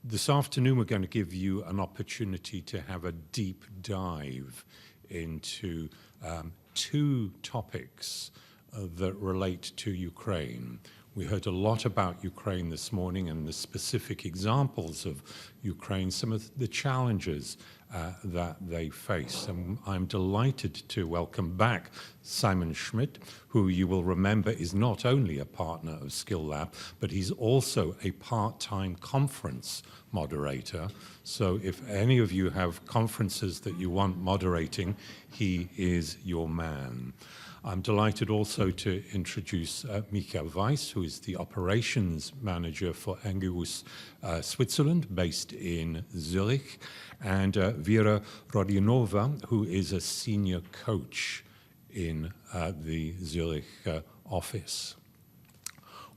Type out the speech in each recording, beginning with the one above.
This afternoon, we're going to give you an opportunity to have a deep dive into two topics that relate to Ukraine. We heard a lot about Ukraine this morning and the specific examples of Ukraine, some of the challenges that they face. And I'm delighted to welcome back Simon Schmidt, who you will remember is not only a partner of Skill Lab, but he's also a part-time conference moderator. So if any of you have conferences that you want moderating, he is your man. I'm delighted also to introduce Mika Weiss, who is the operations manager for Angus Switzerland, based in Zurich, and Vera Rodionova, who is a senior coach in the Zurich office.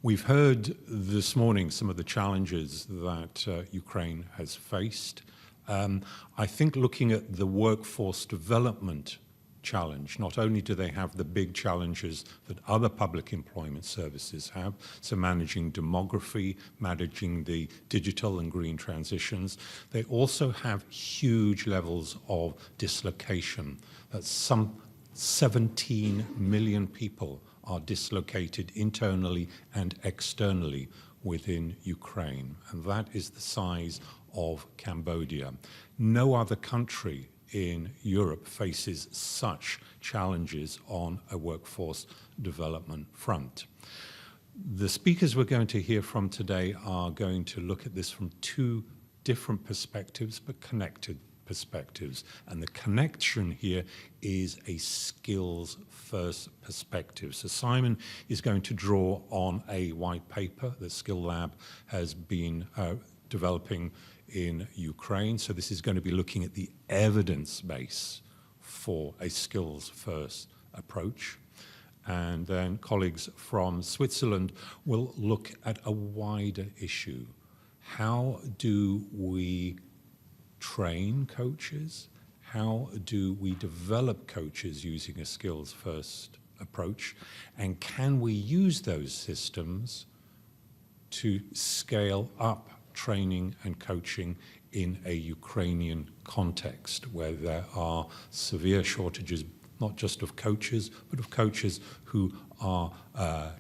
We've heard this morning some of the challenges that Ukraine has faced. I think looking at the workforce development challenge, not only do they have the big challenges that other public employment services have, so managing demography, managing the digital and green transitions, they also have huge levels of dislocation. That's some 17 million people are dislocated internally and externally within Ukraine, and that is the size of Cambodia. No other country in Europe faces such challenges on a workforce development front. The speakers we're going to hear from today are going to look at this from two different perspectives, but connected perspectives. And the connection here is a skills-first perspective. So Simon is going to draw on a white paper that Skill Lab has been developing in Ukraine. So this is going to be looking at the evidence base for a skills-first approach. And then colleagues from Switzerland will look at a wider issue. How do we train coaches? How do we develop coaches using a skills-first approach? And can we use those systems to scale up training and coaching in a Ukrainian context where there are severe shortages, not just of coaches, but of coaches who are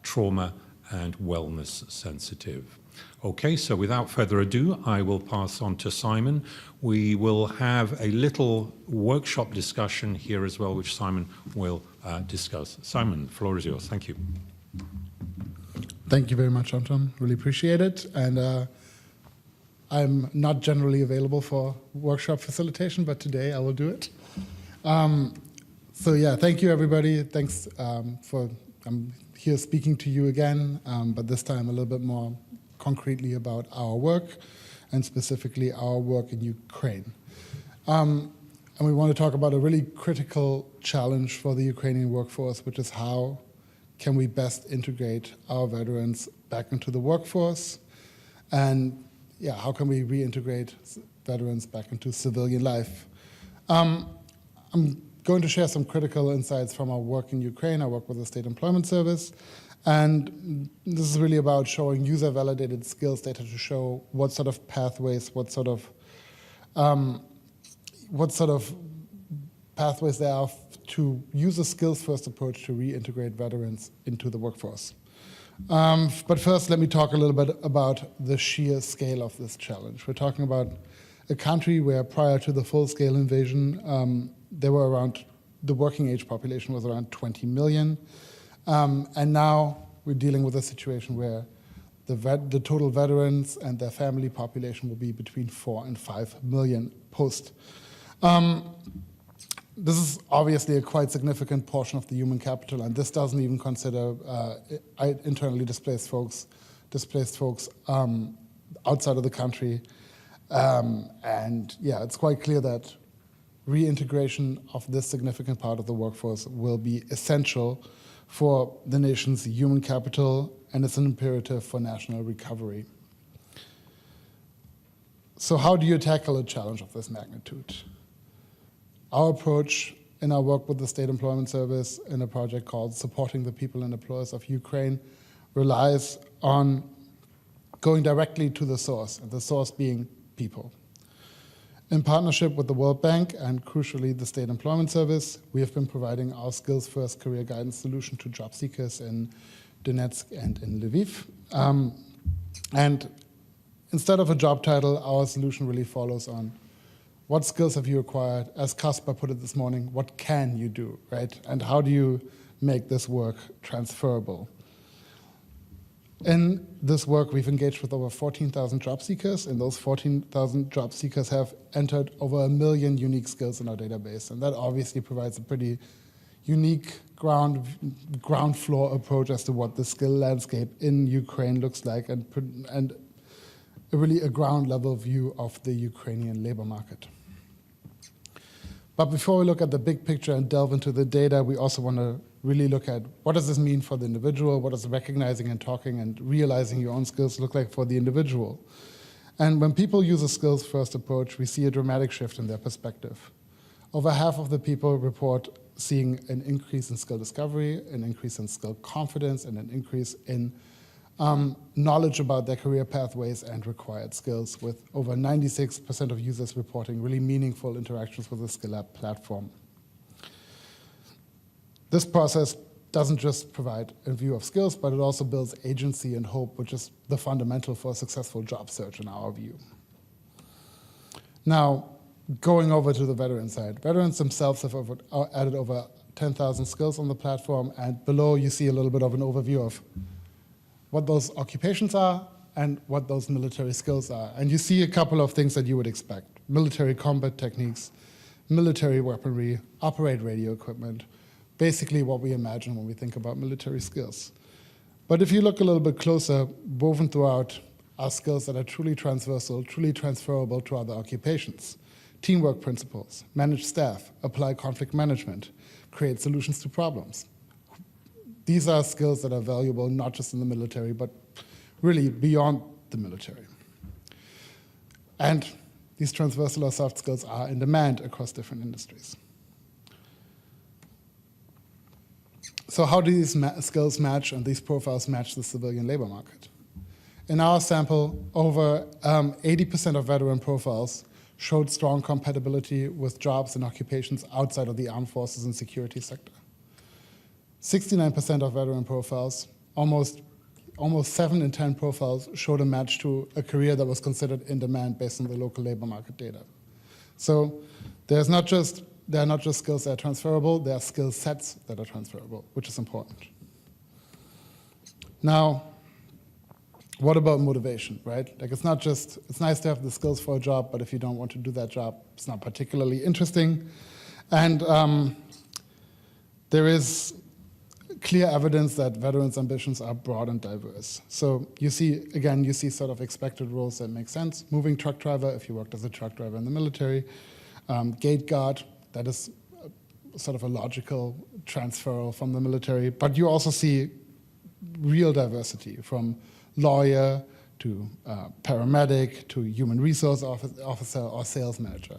trauma and wellness sensitive. Okay, so without further ado, I will pass on to Simon. We will have a little workshop discussion here as well, which Simon will discuss. Simon, the floor is yours. Thank you. Thank you very much, Anton. Really appreciate it. And I'm not generally available for workshop facilitation, but today I will do it. So yeah, thank you everybody. Thanks I'm here speaking to you again, but this time a little bit more concretely about our work and specifically our work in Ukraine. And we want to talk about a really critical challenge for the Ukrainian workforce, which is how can we best integrate our veterans back into the workforce, and yeah, how can we reintegrate veterans back into civilian life? I'm going to share some critical insights from our work in Ukraine. I work with the State Employment Service, and this is really about showing user-validated skills data to show what sort of pathways, what sort of pathways there are to use a skills-first approach to reintegrate veterans into the workforce. But first, let me talk a little bit about the sheer scale of this challenge. We're talking about a country where prior to the full-scale invasion, the working age population was around 20 million. And now we're dealing with a situation where the total veterans and their family population will be between 4 and 5 million post. This is obviously a quite significant portion of the human capital, and this doesn't even consider internally displaced folks outside of the country. And yeah, it's quite clear that reintegration of this significant part of the workforce will be essential for the nation's human capital, and it's an imperative for national recovery. So how do you tackle a challenge of this magnitude? Our approach in our work with the State Employment Service in a project called Supporting the People and Employers of Ukraine relies on going directly to the source, and the source being people. In partnership with the World Bank and, crucially, the State Employment Service, we have been providing our skills-first career guidance solution to job seekers in Donetsk and in Lviv. And instead of a job title, our solution really follows on what skills have you acquired? As Caspar put it this morning, what can you do, right? And how do you make this work transferable? In this work, we've engaged with over 14,000 job seekers, and those 14,000 job seekers have entered over 1 million unique skills in our database. And that obviously provides a pretty unique ground floor approach as to what the skill landscape in Ukraine looks like, and really a ground level view of the Ukrainian labor market. But before we look at the big picture and delve into the data, we also want to really look at what does this mean for the individual, what does recognizing and talking and realizing your own skills look like for the individual. And when people use a skills-first approach, we see a dramatic shift in their perspective. Over half of the people report seeing an increase in skill discovery, an increase in skill confidence, and an increase in knowledge about their career pathways and required skills, with over 96% of users reporting really meaningful interactions with the Skill App platform. This process doesn't just provide a view of skills, but it also builds agency and hope, which is the fundamental for a successful job search in our view. Now, going over to the veteran side, veterans themselves have added over 10,000 skills on the platform, and below you see a little bit of an overview of what those occupations are and what those military skills are. And you see a couple of things that you would expect: military combat techniques, military weaponry, operate radio equipment, basically what we imagine when we think about military skills. But if you look a little bit closer, woven throughout are skills that are truly transversal, truly transferable to other occupations. Teamwork principles, manage staff, apply conflict management, create solutions to problems. These are skills that are valuable not just in the military, but really beyond the military. And these transversal or soft skills are in demand across different industries. So how do these skills match and these profiles match the civilian labor market? In our sample, over 80% of veteran profiles showed strong compatibility with jobs and occupations outside of the armed forces and security sector. 69% of veteran profiles, almost 7 in 10 profiles, showed a match to a career that was considered in demand based on the local labor market data. So there are not just skills that are transferable, there are skill sets that are transferable, which is important. Now, what about motivation, right? Like it's nice to have the skills for a job, but if you don't want to do that job, it's not particularly interesting. And there is clear evidence that veterans' ambitions are broad and diverse. So you see sort of expected roles that make sense. Moving truck driver, if you worked as a truck driver in the military. Gate guard, that is sort of a logical transfer from the military. But you also see real diversity, from lawyer to paramedic to human resource officer or sales manager.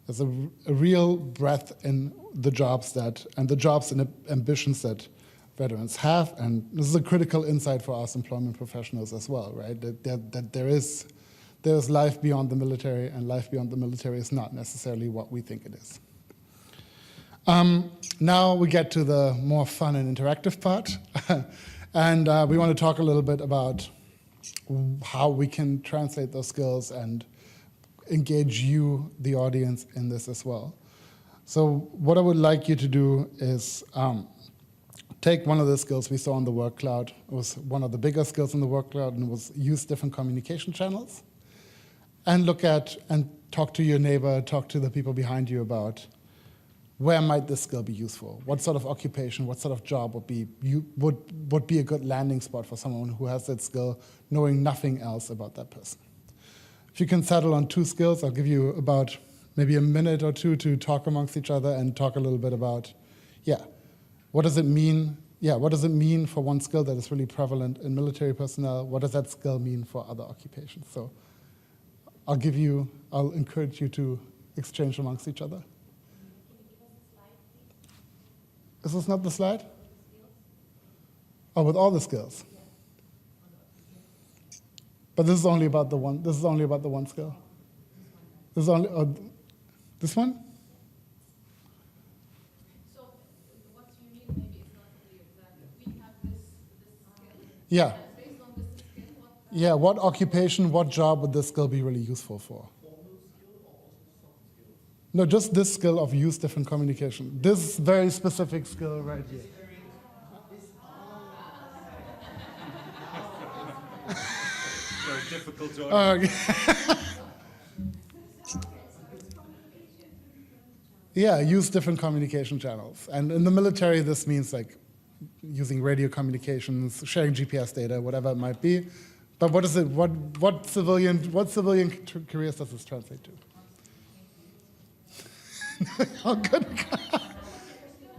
There's a real breadth in the jobs and ambitions that veterans have, and this is a critical insight for us employment professionals as well, right? That there is life beyond the military, and life beyond the military is not necessarily what we think it is. Now we get to the more fun and interactive part, and we want to talk a little bit about how we can translate those skills and engage you, the audience, in this as well. So what I would like you to do is take one of the skills we saw on the work cloud. It was one of the bigger skills in the work cloud, and it was use different communication channels, and look at and talk to your neighbor, talk to the people behind you about where might this skill be useful? What sort of occupation, what sort of job would be a good landing spot for someone who has that skill, knowing nothing else about that person? If you can settle on 2 skills, I'll give you about maybe a minute or 2 to talk amongst each other and talk a little bit about, what does it mean? What does it mean for one skill that is really prevalent in military personnel? What does that skill mean for other occupations? So I'll encourage you to exchange amongst each other. Is this not the slide? Oh, with all the skills. But this is only about the one skill. This is only, this one? So what you mean maybe is not clear, that we have this skill. Yeah. And based on this skill, what Yeah, what occupation, what job would this skill be really useful for? No, just this skill of use different communication. This very specific skill right here. Very difficult to Yeah, use different communication channels. And in the military, this means like using radio communications, sharing GPS data, whatever it might be. But what is it? What civilian careers does this translate to? Oh, good.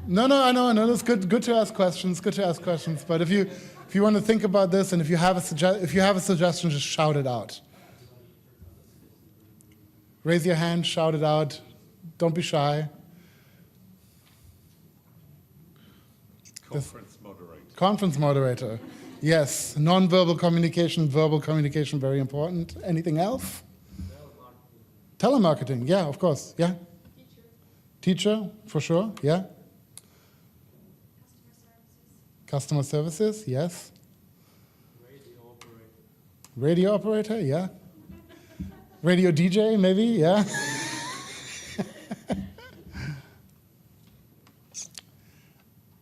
No, I know. It's good to ask questions. Good to ask questions. But if you want to think about this, and if you have a suggestion, just shout it out. Raise your hand, shout it out. Don't be shy. Conference moderator. Conference moderator. Yes. Non-verbal communication, verbal communication, very important. Anything else? Telemarketing. Yeah, of course. Yeah. Teacher, for sure. Yeah. Customer services. Yes. Radio operator. Yeah. Radio DJ, maybe. Yeah.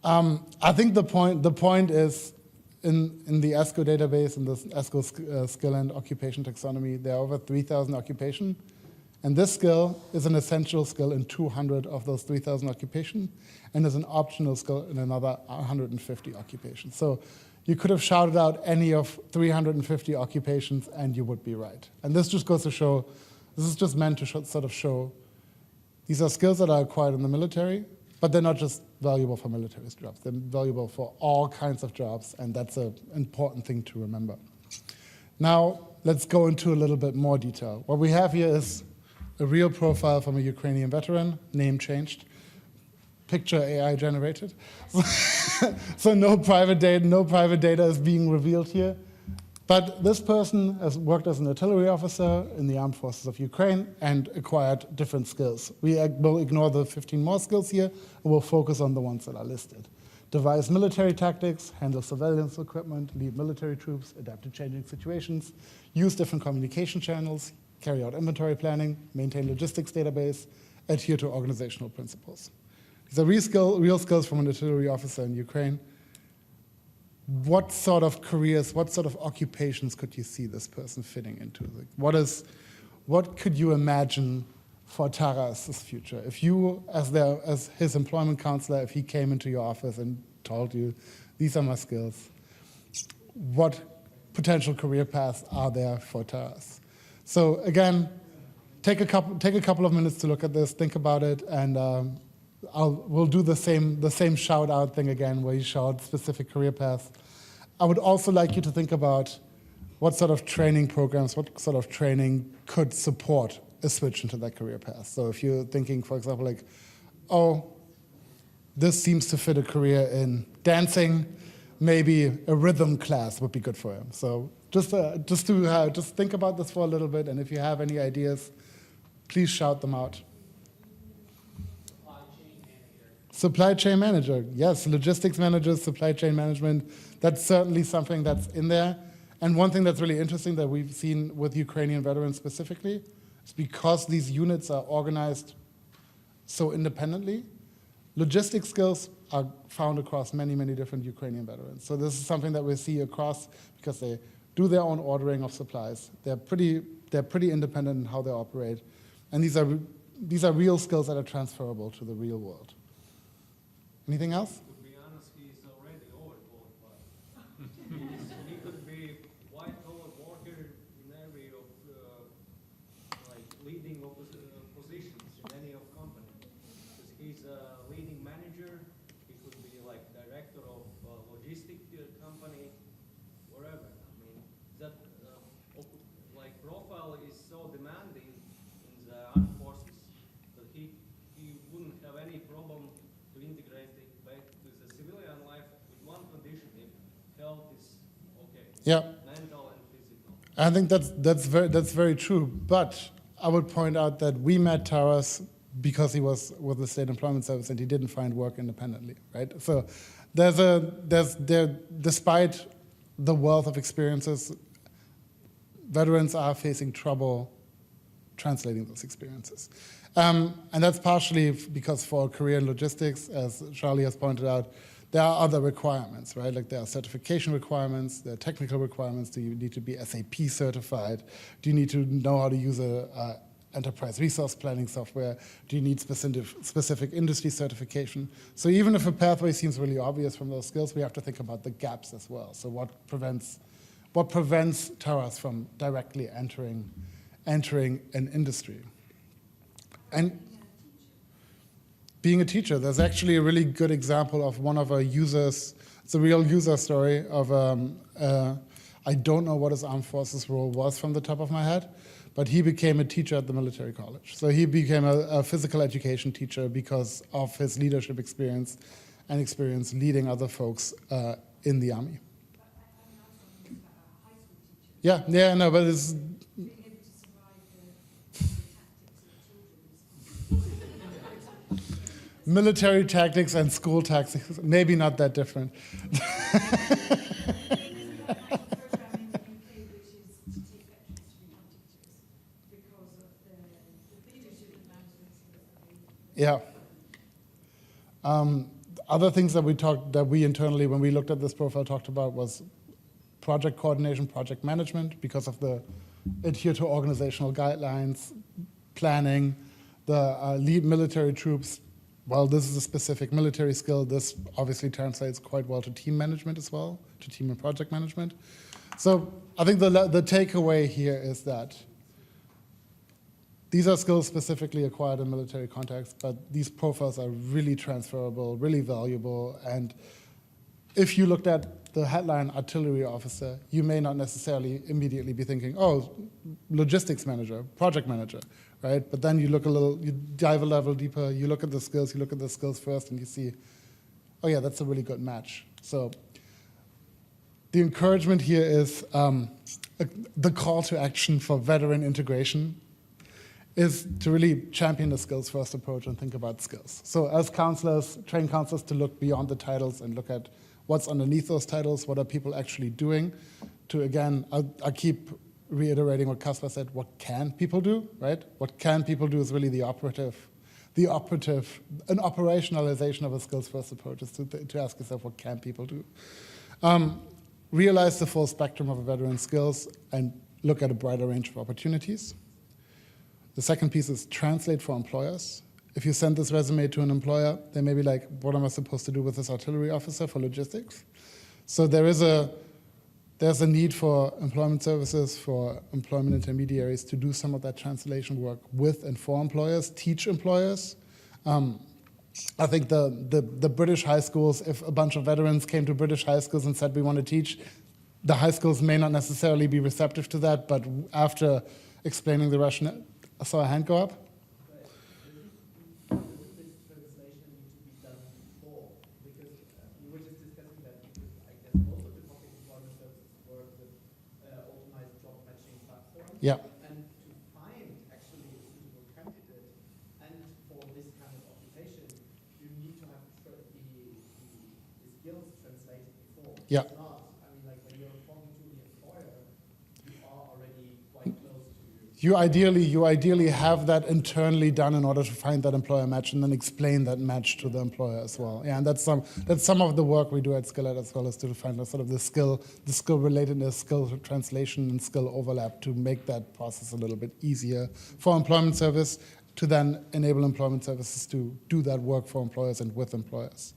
I think the point is in the ESCO database, in the ESCO skill and occupation taxonomy, there are over 3,000 occupations. And this skill is an essential skill in 200 of those 3,000 occupations, and is an optional skill in another 150 occupations. So you could have shouted out any of 350 occupations, and you would be right. And this just goes to show, this is just meant to sort of show, these are skills that are acquired in the military, but they're not just valuable for military jobs. They're valuable for all kinds of jobs, and that's an important thing to remember. Now, let's go into a little bit more detail. What we have here is a real profile from a Ukrainian veteran, name changed, picture AI generated. So no private data is being revealed here. But this person has worked as an artillery officer in the armed forces of Ukraine and acquired different skills. We will ignore the 15 more skills here, and we'll focus on the ones that are listed. Devise military tactics, handle surveillance equipment, lead military troops, adapt to changing situations, use different communication channels, carry out inventory planning, maintain logistics database, adhere to organizational principles. These are real skills from an artillery officer in Ukraine. What sort of careers, what sort of occupations could you see this person fitting into? What could you imagine for Taras' future? If you, as his employment counselor, if he came into your office and told you, these are my skills, what potential career paths are there for Taras? So again, take a couple of minutes to look at this, think about it, and we'll do the same shout out thing again, where you shout specific career paths. I would also like you to think about what sort of training programs, what sort of training could support a switch into that career path. So if you're thinking, for example, like, oh, this seems to fit a career in dancing, maybe a rhythm class would be good for him. So just think about this for a little bit, and if you have any ideas, please shout them out. Supply chain manager, yes, logistics manager, supply chain management, that's certainly something that's in there. And one thing that's really interesting that we've seen with Ukrainian veterans specifically is because these units are organized so independently, logistics skills are found across many, many different Ukrainian veterans. So this is something that we see across because they do their own ordering of supplies. They're pretty independent in how they operate. And these are real skills that are transferable to the real world. Anything else? To be honest, he's already overqualified. He could be white-collar worker in every of like leading positions in any of company. Because he's a leading manager, he could be like director of logistic company, wherever. I mean, that like profile is so demanding in the armed forces that he wouldn't have any problem to integrate it back to the civilian life with one condition: if health is okay, Yeah. mental and physical. I think that's very true. But I would point out that we met Taras because he was with the State Employment Service and he didn't find work independently, right? So despite the wealth of experiences, veterans are facing trouble translating those experiences. And that's partially because for a career in logistics, as Charlie has pointed out, there are other requirements, right? Like there are certification requirements, there are technical requirements. Do you need to be SAP certified? Do you need to know how to use a enterprise resource planning software? Do you need specific industry certification? So even if a pathway seems really obvious from those skills, we have to think about the gaps as well. So what prevents Taras from directly entering an industry? And being a teacher, there's actually a really good example of one of our users. It's a real user story of, I don't know what his armed forces role was from the top of my head, but he became a teacher at the military college. So he became a physical education teacher because of his leadership experience and experience leading other folks in the Army. Yeah, no, but it's... Military tactics and school tactics, maybe not that different. Yeah. Other things that we internally, when we looked at this profile, talked about was project coordination, project management, because of the adhere to organizational guidelines, planning, the lead military troops. Well, this is a specific military skill. This obviously translates quite well to team management as well, to team and project management. So I think the takeaway here is that these are skills specifically acquired in military context, but these profiles are really transferable, really valuable. And if you looked at the headline artillery officer, you may not necessarily immediately be thinking, oh, logistics manager, project manager, right? But then you dive a level deeper, you look at the skills first, and you see, oh yeah, that's a really good match. So the encouragement here is the call to action for veteran integration is to really champion the skills-first approach and think about skills. So as counselors, train counselors to look beyond the titles and look at what's underneath those titles, what are people actually doing, to, again, I keep reiterating what Caspar said, what can people do, right? What can people do is really an operationalization of a skills-first approach is to ask yourself, what can people do? Realize the full spectrum of a veteran's skills and look at a broader range of opportunities. The second piece is translate for employers. If you send this resume to an employer, they may be like, what am I supposed to do with this artillery officer for logistics? So there's a need for employment services, for employment intermediaries to do some of that translation work with and for employers, teach employers. I think the British high schools, if a bunch of veterans came to British high schools and said we want to teach, the high schools may not necessarily be receptive to that, but after explaining the rationale, I saw a hand go up. Yeah. And to find actually a suitable candidate and for this kind of occupation, you need to have the skills translated before. Yeah. It's not. I mean, like when you're talking to the employer, you are already quite close to You ideally have that internally done in order to find that employer match and then explain that match to the employer as well. Yeah, and that's some of the work we do at Skillet as well, is to find sort of the skill relatedness, skill translation, and skill overlap to make that process a little bit easier for employment service, to then enable employment services to do that work for employers and with employers.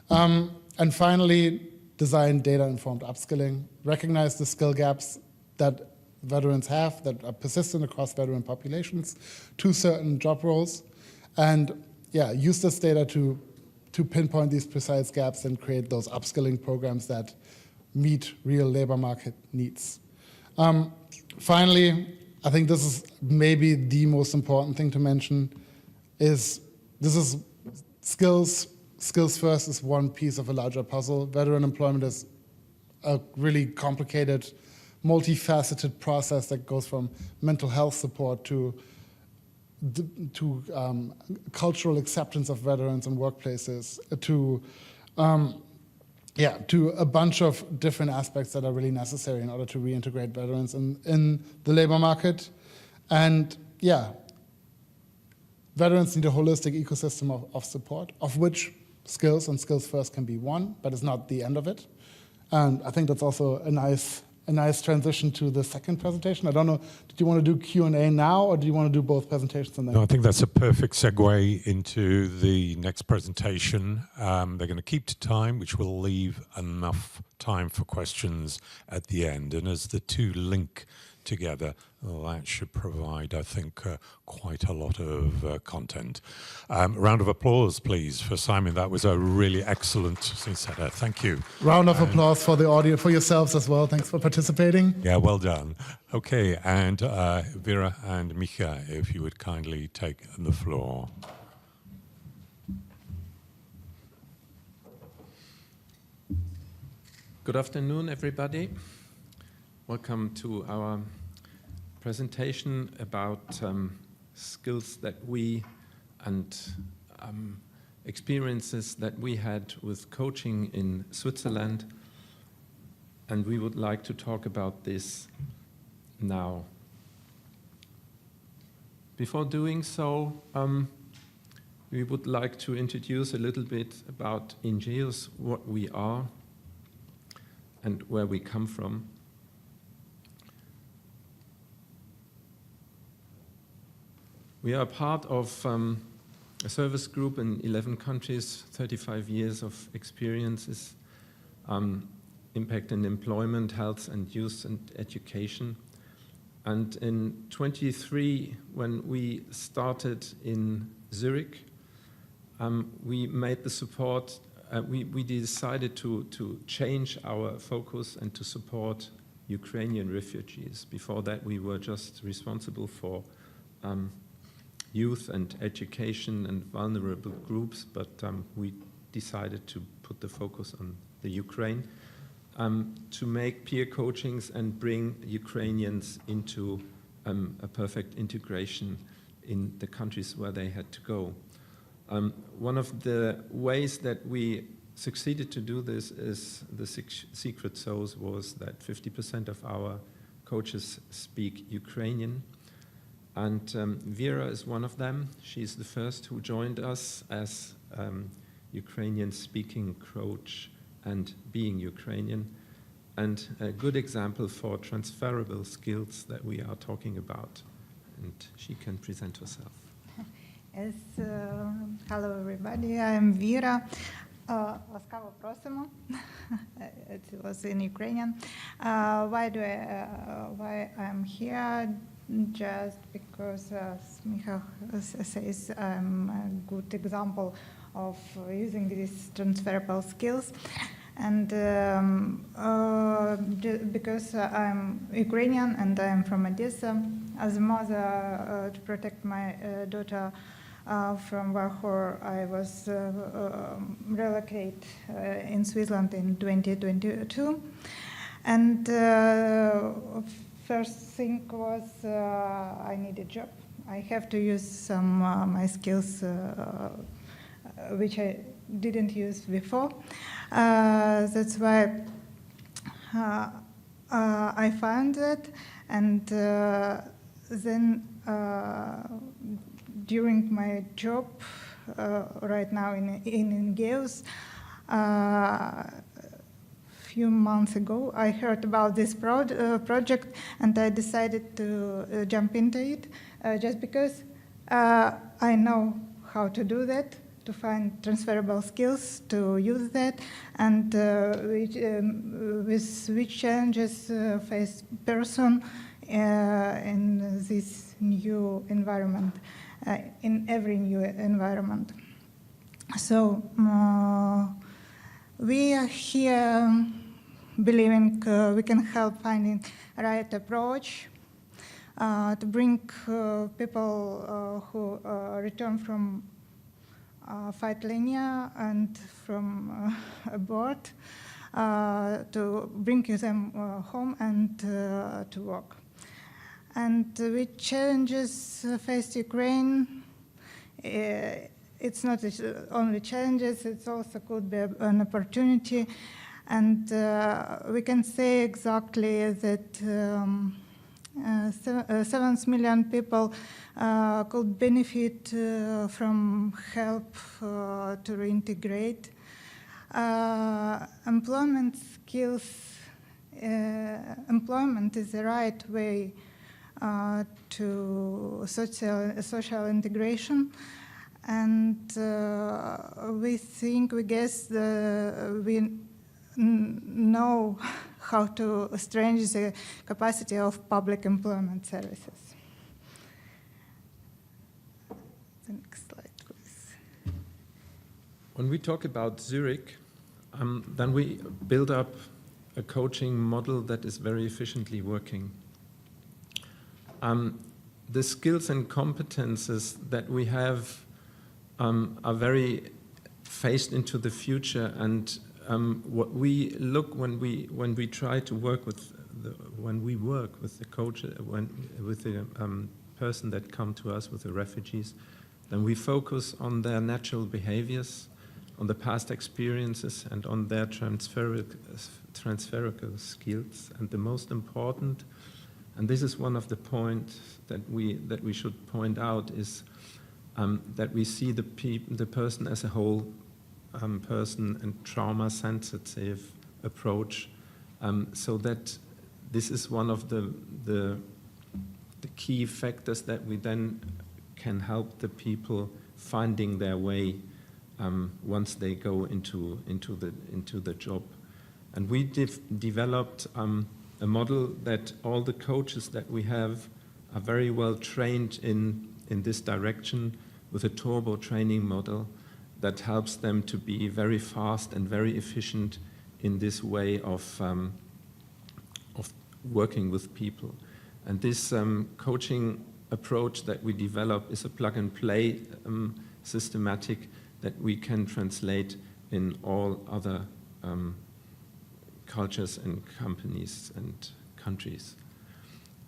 And finally, design data-informed upskilling. Recognize the skill gaps that veterans have that are persistent across veteran populations to certain job roles, and yeah, use this data to pinpoint these precise gaps and create those upskilling programs that meet real labor market needs. Finally, I think this is maybe the most important thing to mention, is skills first is one piece of a larger puzzle. Veteran employment is a really complicated multifaceted process that goes from mental health support to cultural acceptance of veterans in workplaces, to a bunch of different aspects that are really necessary in order to reintegrate veterans in the labor market. And veterans need a holistic ecosystem of support, of which skills and skills first can be one, but it's not the end of it. And I think that's also a nice transition to the second presentation. I don't know, did you want to do Q&A now, or do you want to do both presentations and then? No, I think that's a perfect segue into the next presentation. They're going to keep to time, which will leave enough time for questions at the end. And as the two link together, that should provide, I think, quite a lot of content. Round of applause, please, for Simon. That was a really excellent setup. Thank you. Round of applause for the audience, for yourselves as well. Thanks for participating. Yeah, well done. Okay, and Vera and Micha, if you would kindly take the floor. Good afternoon, everybody. Welcome to our presentation about skills that we and experiences that we had with coaching in Switzerland. And we would like to talk about this now. Before doing so, we would like to introduce a little bit about Ingeus, what we are and where we come from. We are part of a service group in 11 countries, 35 years of experiences, impact in employment, health and youth and education. And in 23, when we started in Zurich, we made the support, we decided to change our focus and to support Ukrainian refugees. Before that, we were just responsible for youth and education and vulnerable groups, but we decided to put the focus on the Ukraine, to make peer coachings and bring Ukrainians into a perfect integration in the countries where they had to go. One of the ways that we succeeded to do this is the secret sauce was that 50% of our coaches speak Ukrainian. And Vera is one of them. She's the first who joined us as Ukrainian-speaking coach and being Ukrainian. And a good example for transferable skills that we are talking about. And she can present herself. Yes, hello everybody, I'm Vera. Ласкаво просимо. It was in Ukrainian. Why I'm here? Just because, as Micha says, I'm a good example of using these transferable skills. And because I'm Ukrainian and I'm from Odessa, as a mother, to protect my daughter from war, I was relocated in Switzerland in 2022. And first thing was I need a job. I have to use some my skills which I didn't use before. That's why I found it, and then during my job right now in Ingeus, few months ago, I heard about this project, and I decided to jump into it just because I know how to do that, to find transferable skills, to use that, and with which challenges face person in this new environment, in every new environment. So we are here believing we can help finding the right approach to bring people who return from fight linear and from abroad to bring them home and to work. And with challenges faced Ukraine, it's not only challenges, it also could be an opportunity. And we can say exactly that 7 million people could benefit from help to reintegrate. Employment skills, employment is the right way to social integration. And we guess we know how to strengthen the capacity of public employment services. The next slide, please. When we talk about Zurich, then we build up a coaching model that is very efficiently working. The skills and competences that we have are very faced into the future, and what we look when we try to work with when we work with the coach, with the person that come to us with the refugees, then we focus on their natural behaviors, on the past experiences, and on their transferable skills. And the most important, and this is one of the points that we should point out, is that we see the person as a whole person and trauma-sensitive approach, so that this is one of the key factors that we then can help the people finding their way once they go into the job. And we developed a model that all the coaches that we have are very well trained in this direction, with a turbo training model that helps them to be very fast and very efficient in this way of working with people. And this coaching approach that we develop is a plug-and-play systematic that we can translate in all other cultures and companies and countries.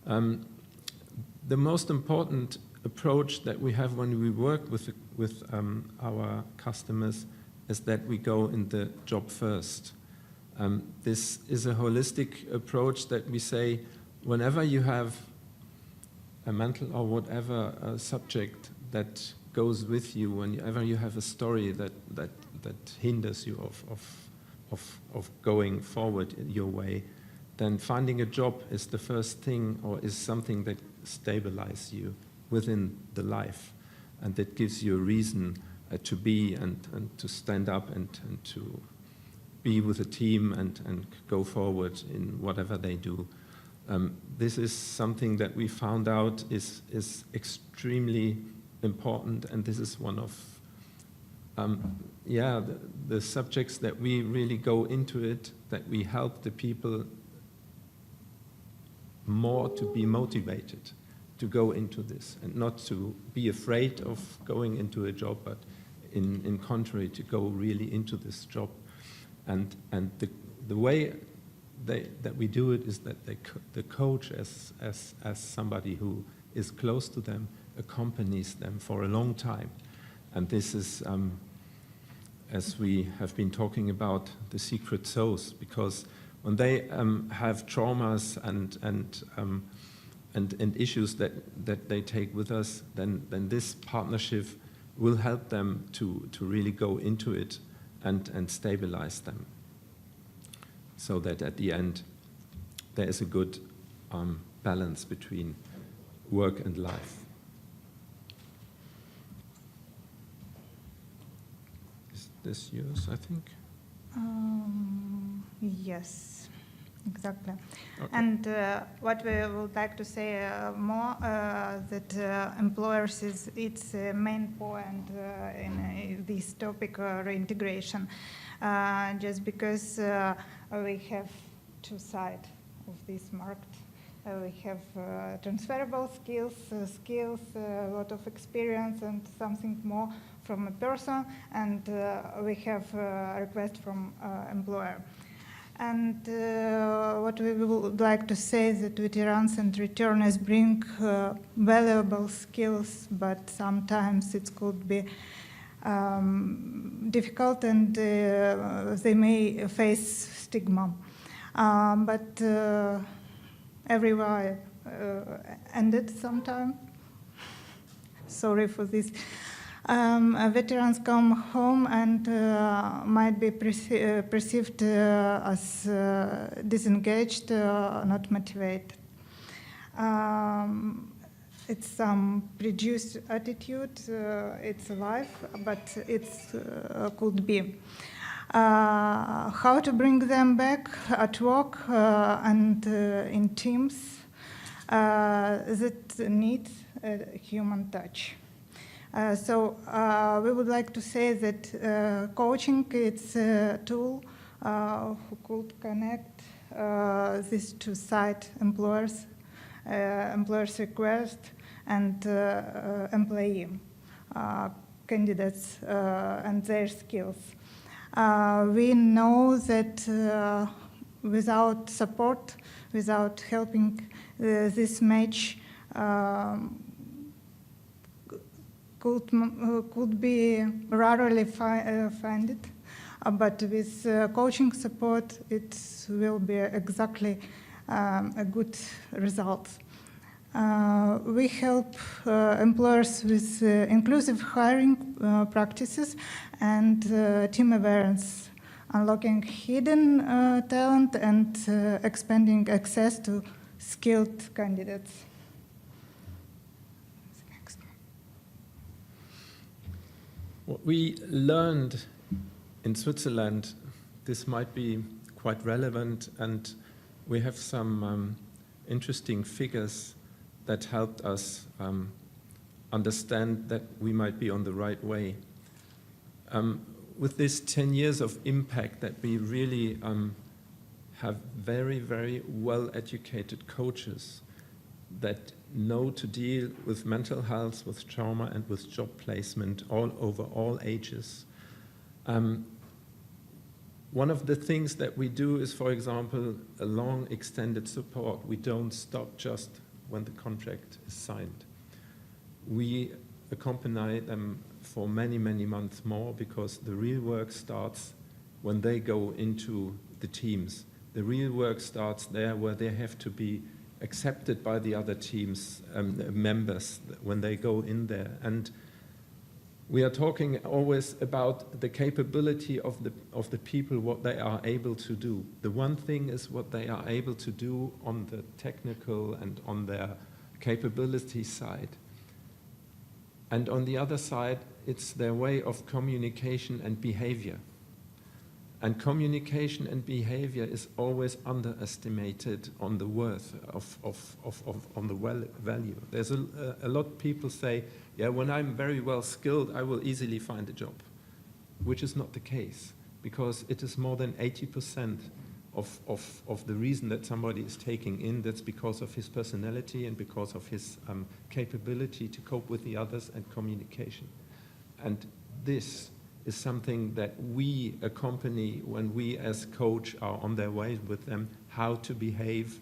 The most important approach that we have when we work with our customers is that we go in the job first. This is a holistic approach that we say, whenever you have a mental or whatever subject that goes with you, whenever you have a story that hinders you of going forward in your way, then finding a job is the first thing, or is something that stabilizes you within the life, and that gives you a reason to be and to stand up and to be with a team and go forward in whatever they do. This is something that we found out is extremely important, and this is one of the subjects that we really go into it, that we help the people more to be motivated to go into this, and not to be afraid of going into a job, but in contrary, to go really into this job. And the way that we do it is that the coach, as somebody who is close to them, accompanies them for a long time. And this is, as we have been talking about, the secret sauce, because when they have traumas and issues that they take with us, then this partnership will help them to really go into it and stabilize them, so that at the end there is a good balance between work and life. Is this yours, I think? Yes, exactly. Okay. And what we would like to say more, that employers is its main point in this topic, reintegration, just because we have two sides of this market. We have transferable skills, a lot of experience and something more from a person, and we have a request from employer. And what we would like to say is that veterans and returners bring valuable skills, but sometimes it could be difficult, and they may face stigma. But everywhere ended sometime. Sorry for this. Veterans come home and might be perceived as disengaged, not motivated. It's some produced attitude, it's life, but it could be. How to bring them back at work and in teams that need a human touch. So we would like to say that coaching is a tool who could connect these two sides, employers request and employee candidates and their skills. We know that without support, without helping this match, could be rarely find it, but with coaching support, it will be exactly a good result. We help employers with inclusive hiring practices and team awareness, unlocking hidden talent and expanding access to skilled candidates. What we learned in Switzerland, this might be quite relevant, and we have some interesting figures that helped us understand that we might be on the right way. With this 10 years of impact, that we really have very, very well-educated coaches that know to deal with mental health, with trauma, and with job placement all over all ages. One of the things that we do is, for example, a long extended support. We don't stop just when the contract is signed. We accompany them for many, many months more, because the real work starts when they go into the teams. The real work starts there, where they have to be accepted by the other teams members when they go in there. And we are talking always about the capability of the people, what they are able to do. The one thing is what they are able to do on the technical and on their capability side. And on the other side, it's their way of communication and behavior. And communication and behavior is always underestimated on the worth on the value. There's a lot of people say, yeah, when I'm very well skilled, I will easily find a job, which is not the case, because it is more than 80% of the reason that somebody is taking in, that's because of his personality and because of his capability to cope with the others and communication. And this is something that we accompany when we as coach are on their way with them, how to behave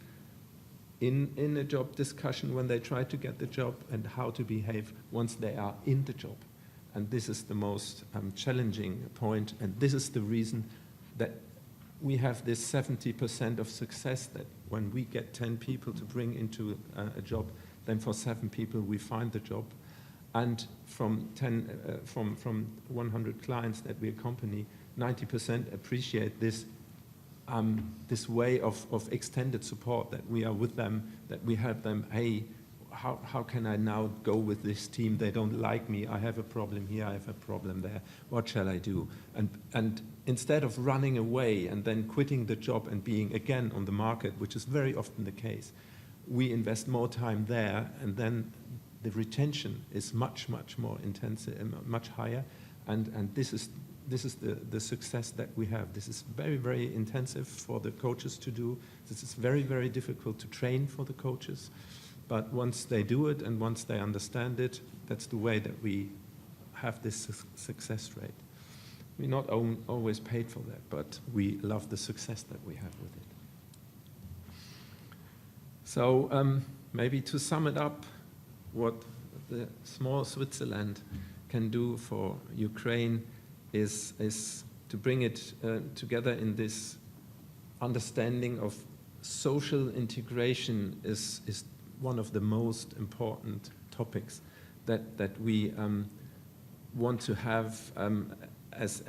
in a job discussion when they try to get the job, and how to behave once they are in the job. And this is the most challenging point, and this is the reason that we have this 70% of success, that when we get 10 people to bring into a job, then for 7 people we find the job. And from 100 clients that we accompany, 90% appreciate this this way of extended support, that we are with them, that we help them. Hey, how can I now go with this team? They don't like me. I have a problem here. I have a problem there. What shall I do? And instead of running away and then quitting the job and being again on the market, which is very often the case, we invest more time there, and then the retention is much, much more intensive and much higher, and this is the success that we have. This is very, very intensive for the coaches to do. This is very, very difficult to train for the coaches, but once they do it and once they understand it, that's the way that we have this success rate. we're not always paid for that, but we love the success that we have with it. So maybe to sum it up, what the small Switzerland can do for Ukraine is to bring it together in this understanding of social integration is one of the most important topics that we want to have as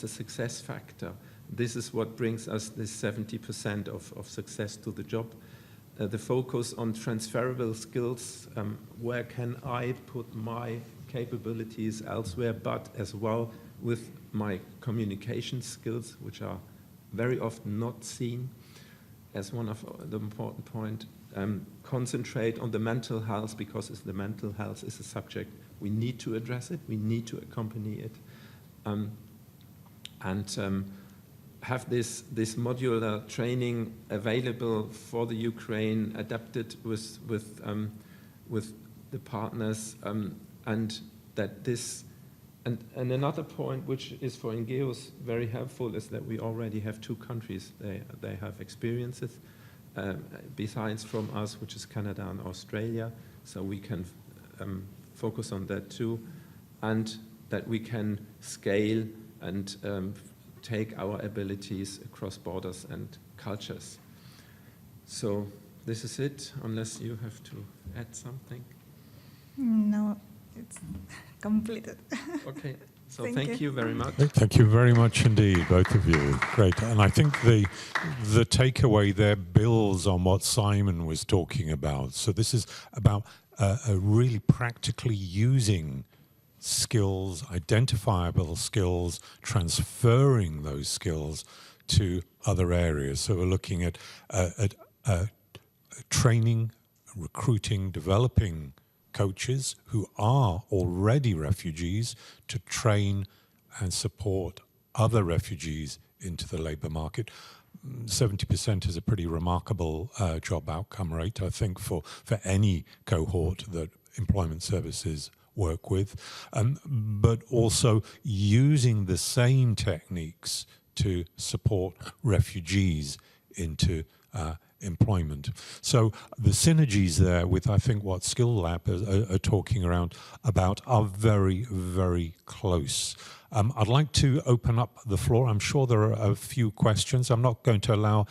a success factor. This is what brings us this 70% of success to the job. The focus on transferable skills, where can I put my capabilities elsewhere, but as well with my communication skills, which are very often not seen as one of the important points. Concentrate on the mental health, because the mental health is a subject we need to address it, we need to accompany it, and have this modular training available for the Ukraine, adapted with the partners, and that this. And another point, which is for Ingeus very helpful, is that we already have 2 countries. They have experiences besides from us, which is Canada and Australia. So we can focus on that too, and that we can scale and take our abilities across borders and cultures. So this is it, unless you have to add something. No, it's completed. Okay, so thank you very much. Thank you very much indeed, both of you. Great. And I think the takeaway there builds on what Simon was talking about. So this is about really practically using skills, identifiable skills, transferring those skills to other areas. So we're looking at training, recruiting, developing coaches who are already refugees to train and support other refugees into the labour market. 70% is a pretty remarkable job outcome rate, I think, for any cohort that employment services work with, but also using the same techniques to support refugees into employment. So the synergies there with, I think, what Skill Lab are talking about are very, very close. I'd like to open up the floor. I'm sure there are a few questions. I'm not going to allow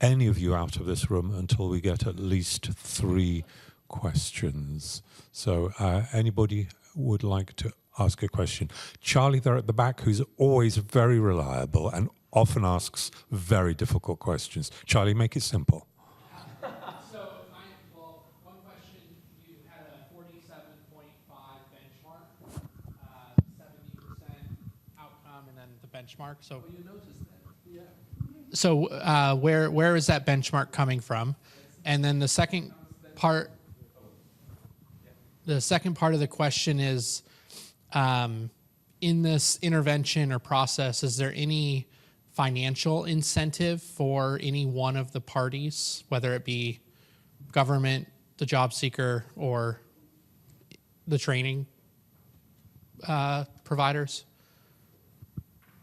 any of you out of this room until we get at least 3 questions. So anybody would like to ask a question? Charlie there at the back, who's always very reliable and often asks very difficult questions. Charlie, make it simple. One question, you had a 47.5 benchmark, 70% outcome, and then the benchmark. So you noticed that, yeah. So where is that benchmark coming from? And then the second part of the question is, in this intervention or process, is there any financial incentive for any one of the parties, whether it be government, the job seeker, or the training providers?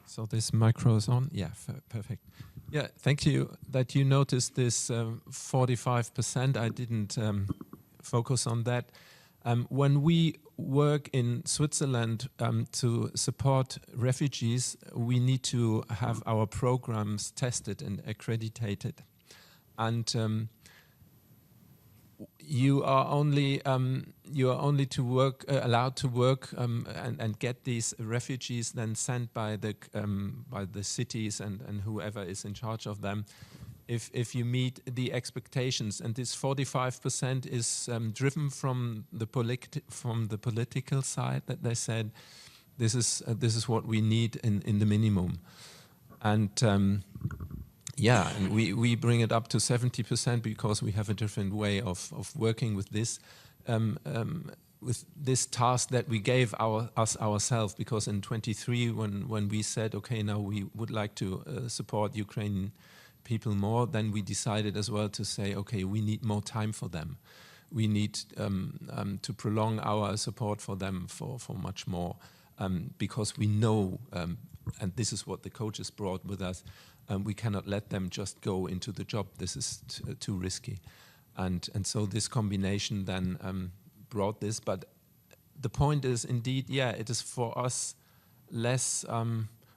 So this micro is on? Yeah, perfect. Yeah, thank you that you noticed this 45%. I didn't focus on that. When we work in Switzerland to support refugees, we need to have our programs tested and accredited. And you are only to work allowed to work and get these refugees then sent by the cities and whoever is in charge of them, if you meet the expectations. And this 45% is driven from the political side, that they said this is what we need in the minimum. And yeah, and we bring it up to 70% because we have a different way of working with this task that we gave ourselves. Because in 23, when we said, okay, now we would like to support Ukrainian people more, then we decided as well to say, okay, we need more time for them. We need to prolong our support for them for much more, because we know and this is what the coaches brought with us. We cannot let them just go into the job. This is too risky. And so this combination then brought this. But the point is, indeed, yeah, it is for us less,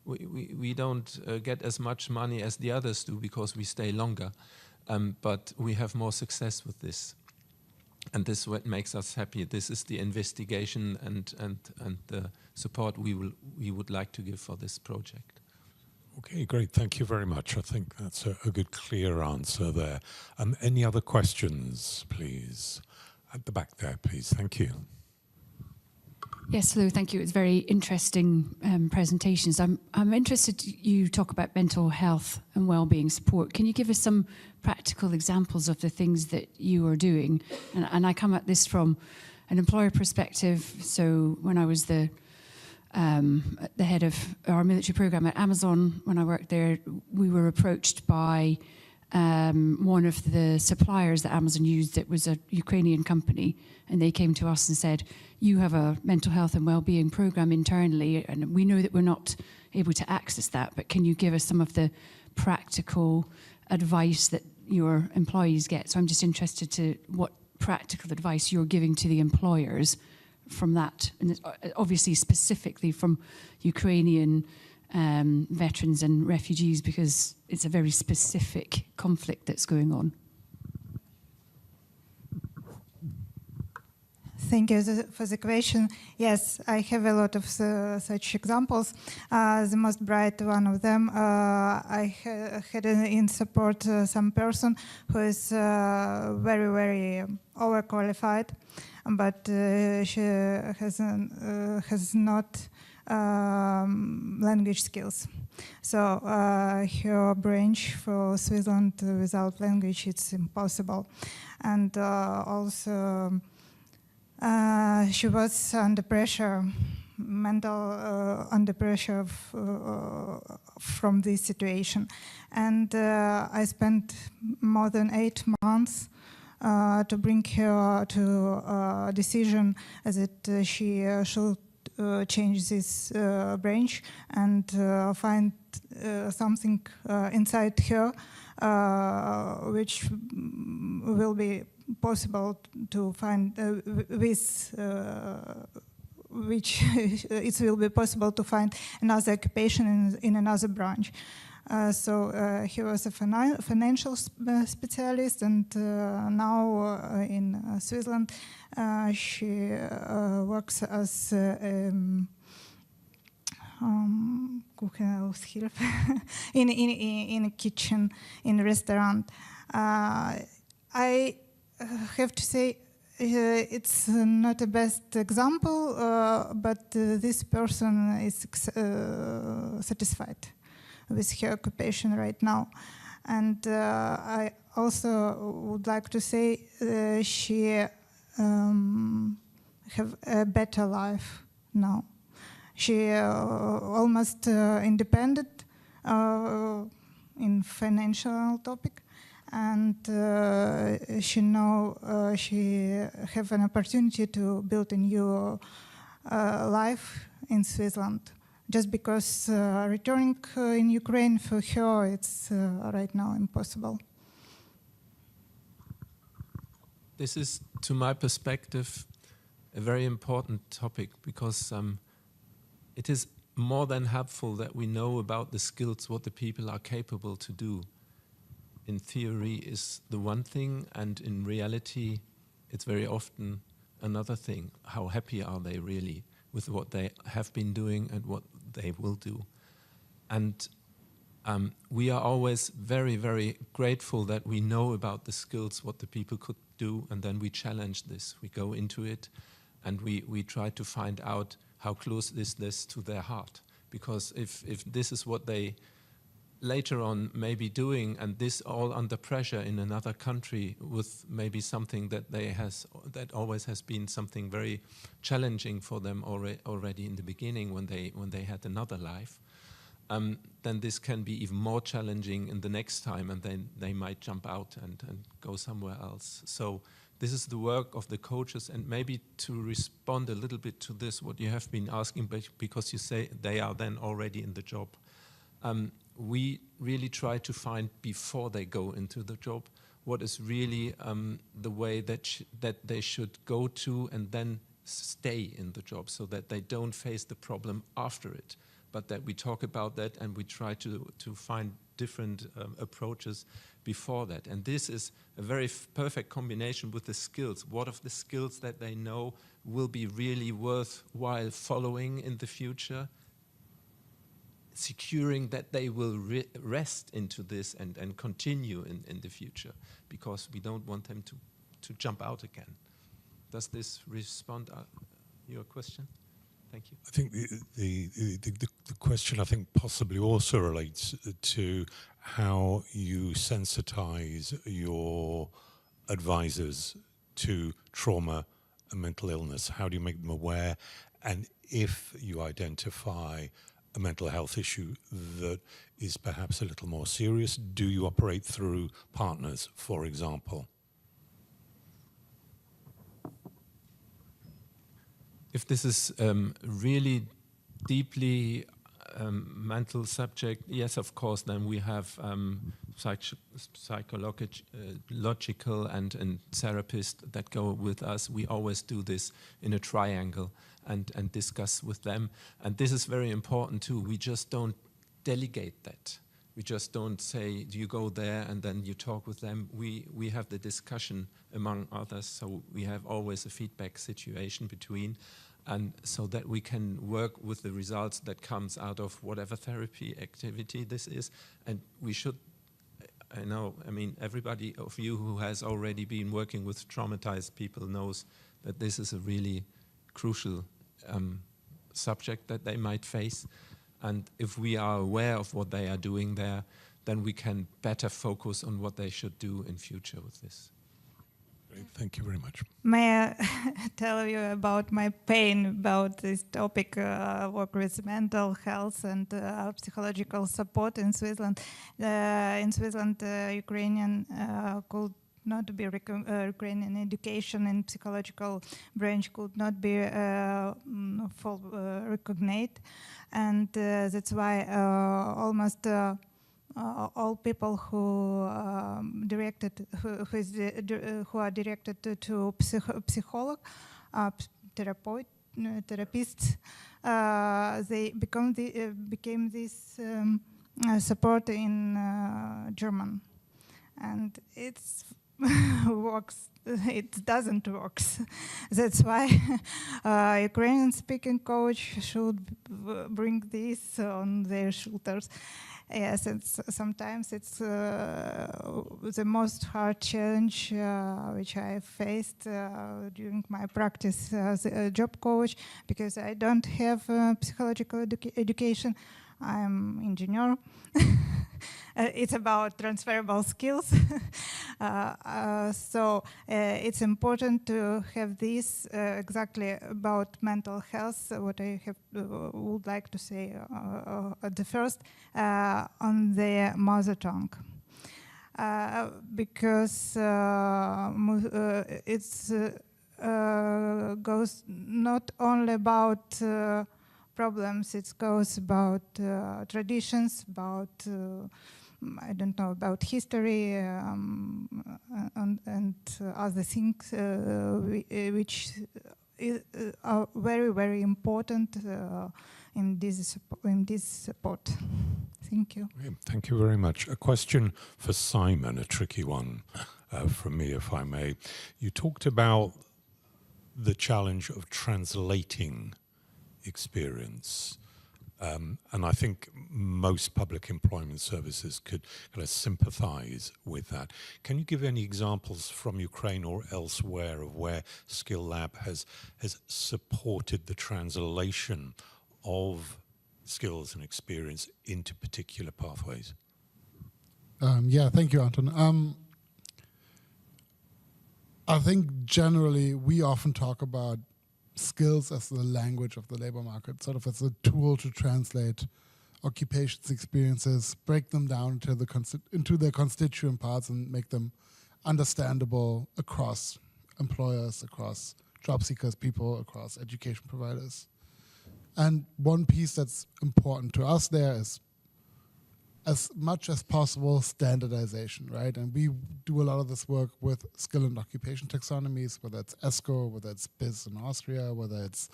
we don't get as much money as the others do because we stay longer. But we have more success with this. And this is what makes us happy. This is the investigation and the support we would like to give for this project. Okay, great. Thank you very much. I think that's a good, clear answer there. Any other questions, please? At the back there, please. Thank you. Yes, hello, thank you. It's very interesting presentations. I'm interested you talk about mental health and well-being support. Can you give us some practical examples of the things that you are doing? And I come at this from an employer perspective. So when I was the head of our military program at Amazon, when I worked there, we were approached by one of the suppliers that Amazon used. It was a Ukrainian company, and they came to us and said, you have a mental health and well-being program internally, and we know that we're not able to access that, but can you give us some of the practical advice that your employees get? So I'm just interested to what practical advice you're giving to the employers from that, and obviously specifically from Ukrainian veterans and refugees, because it's a very specific conflict that's going on. Thank you for the question. Yes, I have a lot of such examples. The most bright one of them, I had in support some person who is very, very overqualified, but she has not language skills. So her branch for Switzerland without language, it's impossible. And also she was under pressure, under pressure from this situation. And I spent more than 8 months to bring her to a decision that she should change this branch and find something inside her which will be possible to find with which it will be possible to find another occupation in another branch. So he was a financial specialist, and now in Switzerland she works as in a kitchen, in a restaurant. I have to say it's not the best example, but this person is satisfied with her occupation right now. And I also would like to say she have a better life now. She almost independent in financial topic, and she know she have an opportunity to build a new life in Switzerland. Just because returning in Ukraine for her, it's right now impossible. This is, to my perspective, a very important topic, because it is more than helpful that we know about the skills, what the people are capable to do. In theory is the one thing, and in reality it's very often another thing. How happy are they really with what they have been doing and what they will do? And we are always very, very grateful that we know about the skills, what the people could do, and then we challenge this. We go into it and we try to find out how close is this to their heart. Because if this is what they later on may be doing, and this all under pressure in another country with maybe something that that always has been something very challenging for them already in the beginning when they had another life, then this can be even more challenging in the next time, and then they might jump out and go somewhere else. So this is the work of the coaches. And maybe to respond a little bit to this, what you have been asking, because you say they are then already in the job. We really try to find, before they go into the job, what is really the way that they should go to and then stay in the job, so that they don't face the problem after it, but that we talk about that and we try to find different approaches before that. And this is a very perfect combination with the skills. What of the skills that they know will be really worthwhile following in the future, securing that they will rest into this and continue in the future, because we don't want them to jump out again. Does this respond to your question? Thank you. I think the question, I think, possibly also relates to how you sensitize your advisors to trauma and mental illness. How do you make them aware? And if you identify a mental health issue that is perhaps a little more serious, do you operate through partners, for example? If this is really deeply mental subject, yes, of course, then we have psychological and therapists that go with us. We always do this in a triangle and discuss with them. And this is very important too. We just don't delegate that. We just don't say, you go there and then you talk with them. We have the discussion among others, so we have always a feedback situation between, and so that we can work with the results that comes out of whatever therapy activity this is. And we should, I mean, everybody of you who has already been working with traumatized people knows that this is a really crucial subject that they might face. And if we are aware of what they are doing there, then we can better focus on what they should do in future with this. Great. Thank you very much. May I tell you about my pain about this topic, work with mental health and psychological support in Switzerland. In Switzerland, Ukrainian could not be Ukrainian education and psychological branch could not be full recognized, and that's why almost all people who are directed to therapists, they became this support in German, and it's works. It doesn't work. That's why Ukrainian speaking coach should bring this on their shoulders. Yes, sometimes it's the most hard challenge which I faced during my practice as a job coach, because I don't have psychological education. I'm engineer. It's about transferable skills. So it's important to have this exactly about mental health. What I would like to say at the first on the mother tongue. Because it's goes not only about problems, it goes about traditions, about I don't know, about history and other things which are very, very important in this support. Thank you. Thank you very much. A question for Simon, a tricky one from me, if I may. You talked about the challenge of translating experience. And I think most public employment services could kind of sympathize with that. Can you give any examples from Ukraine or elsewhere of where Skill Lab has supported the translation of skills and experience into particular pathways? Yeah, thank you, Anton. I think generally we often talk about skills as the language of the labor market, sort of as a tool to translate occupations, experiences, break them down into their constituent parts and make them understandable across employers, across job seekers, people, across education providers. And one piece that's important to us there is, as much as possible, standardization, right? And we do a lot of this work with skill and occupation taxonomies, whether it's ESCO, whether it's BIS in Austria, whether it's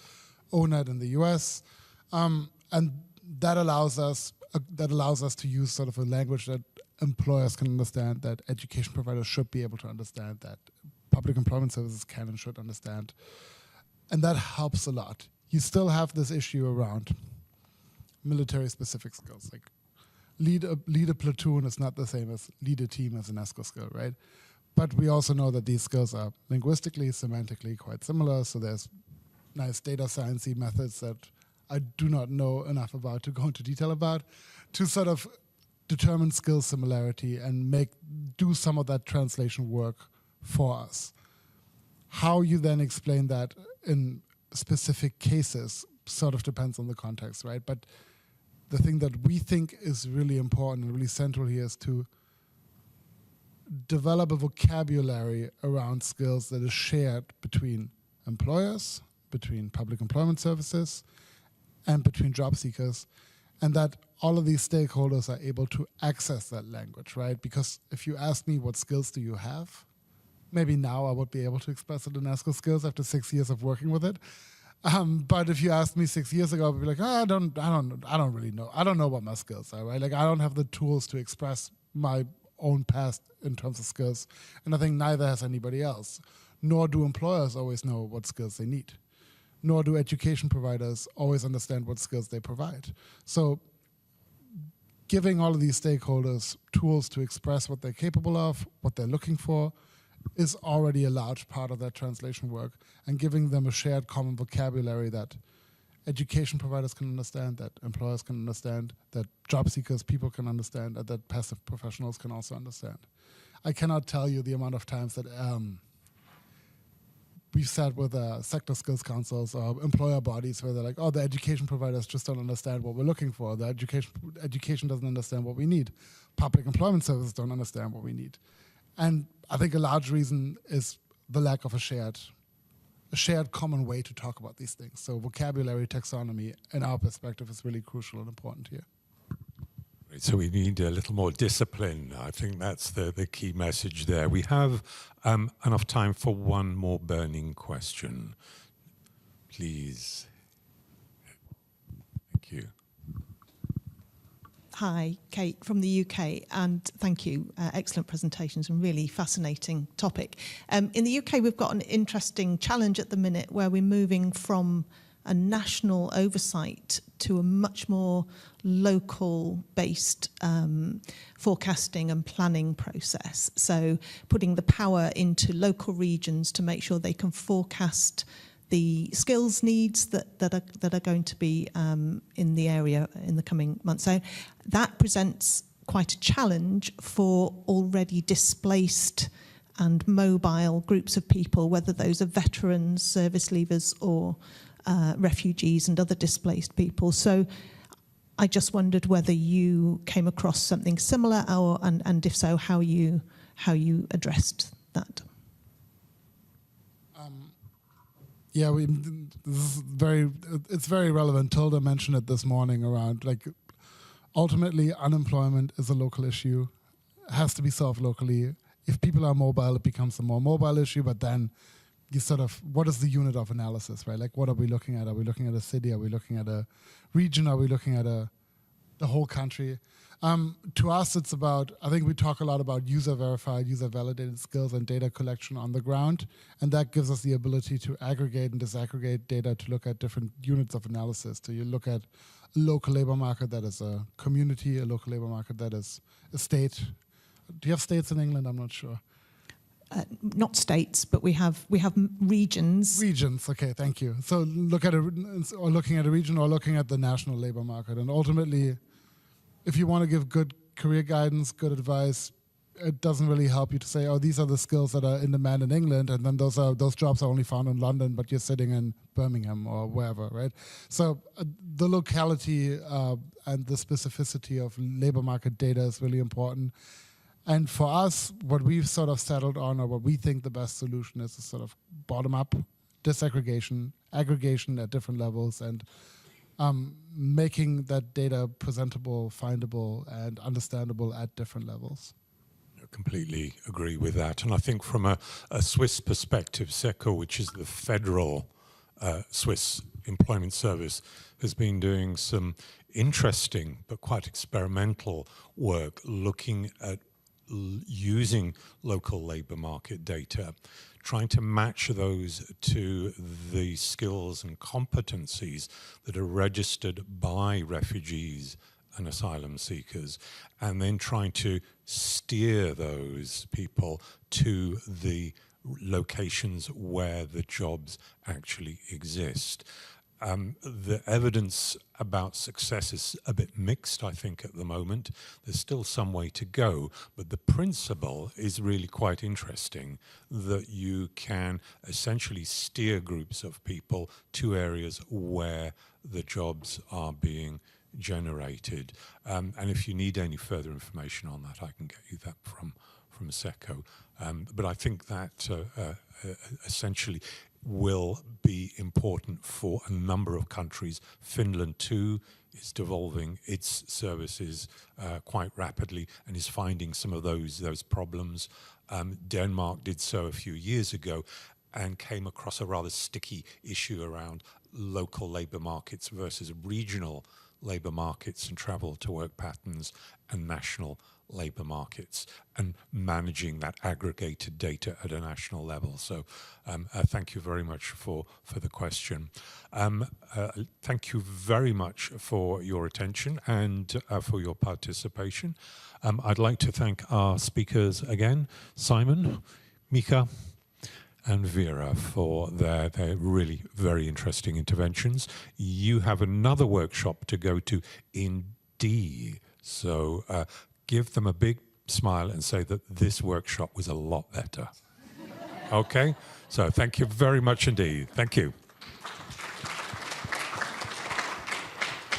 ONET in the US. And that allows us to use sort of a language that employers can understand, that education providers should be able to understand, that public employment services can and should understand. And that helps a lot. You still have this issue around military-specific skills, like lead a platoon is not the same as lead a team as an ESCO skill, right? But we also know that these skills are linguistically, semantically quite similar, so there's nice data science-y methods that I do not know enough about to go into detail about, to sort of determine skill similarity and do some of that translation work for us. How you then explain that in specific cases sort of depends on the context, right? But the thing that we think is really important and really central here is to develop a vocabulary around skills that is shared between employers, between public employment services, and between job seekers, and that all of these stakeholders are able to access that language, right? Because if you ask me what skills do you have, maybe now I would be able to express it in ESCO skills after 6 years of working with it. But if you asked me 6 years ago, I'd be like, I don't really know. I don't know what my skills are, right? Like, I don't have the tools to express my own past in terms of skills. And I think neither has anybody else. Nor do employers always know what skills they need. Nor do education providers always understand what skills they provide. So giving all of these stakeholders tools to express what they're capable of, what they're looking for, is already a large part of that translation work, and giving them a shared common vocabulary that education providers can understand, that employers can understand, that job seekers, people can understand, and that passive professionals can also understand. I cannot tell you the amount of times that we've sat with sector skills councils or employer bodies where they're like, oh, the education providers just don't understand what we're looking for. The education doesn't understand what we need. Public employment services don't understand what we need. And I think a large reason is the lack of a shared common way to talk about these things. So vocabulary taxonomy, in our perspective, is really crucial and important here. So we need a little more discipline. I think that's the key message there. We have enough time for one more burning question. Please. Thank you. Hi, Kate from the UK, and thank you. Excellent presentations and really fascinating topic. In the UK, we've got an interesting challenge at the minute where we're moving from a national oversight to a much more local-based forecasting and planning process. So putting the power into local regions to make sure they can forecast the skills needs that are going to be in the area in the coming months. So that presents quite a challenge for already displaced and mobile groups of people, whether those are veterans, service leavers, or refugees and other displaced people. So I just wondered whether you came across something similar, and if so, how you addressed that. Yeah, it's very relevant. Tilda mentioned it this morning around, like, ultimately unemployment is a local issue, has to be solved locally. If people are mobile, it becomes a more mobile issue, but then you sort of, what is the unit of analysis, right? Like, what are we looking at? Are we looking at a city? Are we looking at a region? Are we looking at the whole country? To us, it's about, I think we talk a lot about user-verified, user-validated skills and data collection on the ground, and that gives us the ability to aggregate and disaggregate data to look at different units of analysis. So you look at a local labor market that is a community, a local labor market that is a state. Do you have states in England? I'm not sure. Not states, but we have regions. Regions, okay, thank you. So looking at a region or looking at the national labor market, and ultimately, if you want to give good career guidance, good advice, it doesn't really help you to say, oh, these are the skills that are in demand in England, and then those jobs are only found in London, but you're sitting in Birmingham or wherever, right? So the locality and the specificity of labor market data is really important. And for us, what we've sort of settled on, or what we think the best solution is sort of bottom-up disaggregation, aggregation at different levels, and making that data presentable, findable, and understandable at different levels. I completely agree with that. And I think from a Swiss perspective, SECO, which is the federal Swiss employment service, has been doing some interesting but quite experimental work looking at using local labour market data, trying to match those to the skills and competencies that are registered by refugees and asylum seekers, and then trying to steer those people to the locations where the jobs actually exist. The evidence about success is a bit mixed, I think, at the moment. There's still some way to go, but the principle is really quite interesting, that you can essentially steer groups of people to areas where the jobs are being generated. And if you need any further information on that, I can get you that from SECO. But I think that essentially will be important for a number of countries. Finland too is devolving its services quite rapidly and is finding some of those problems. Denmark did so a few years ago and came across a rather sticky issue around local labour markets versus regional labour markets and travel to work patterns and national labour markets, and managing that aggregated data at a national level. So thank you very much for the question. Thank you very much for your attention and for your participation. I'd like to thank our speakers again, Simon, Mika, and Vera, for their really very interesting interventions. You have another workshop to go to in D, so give them a big smile and say that this workshop was a lot better. Okay? So thank you very much indeed. Thank you.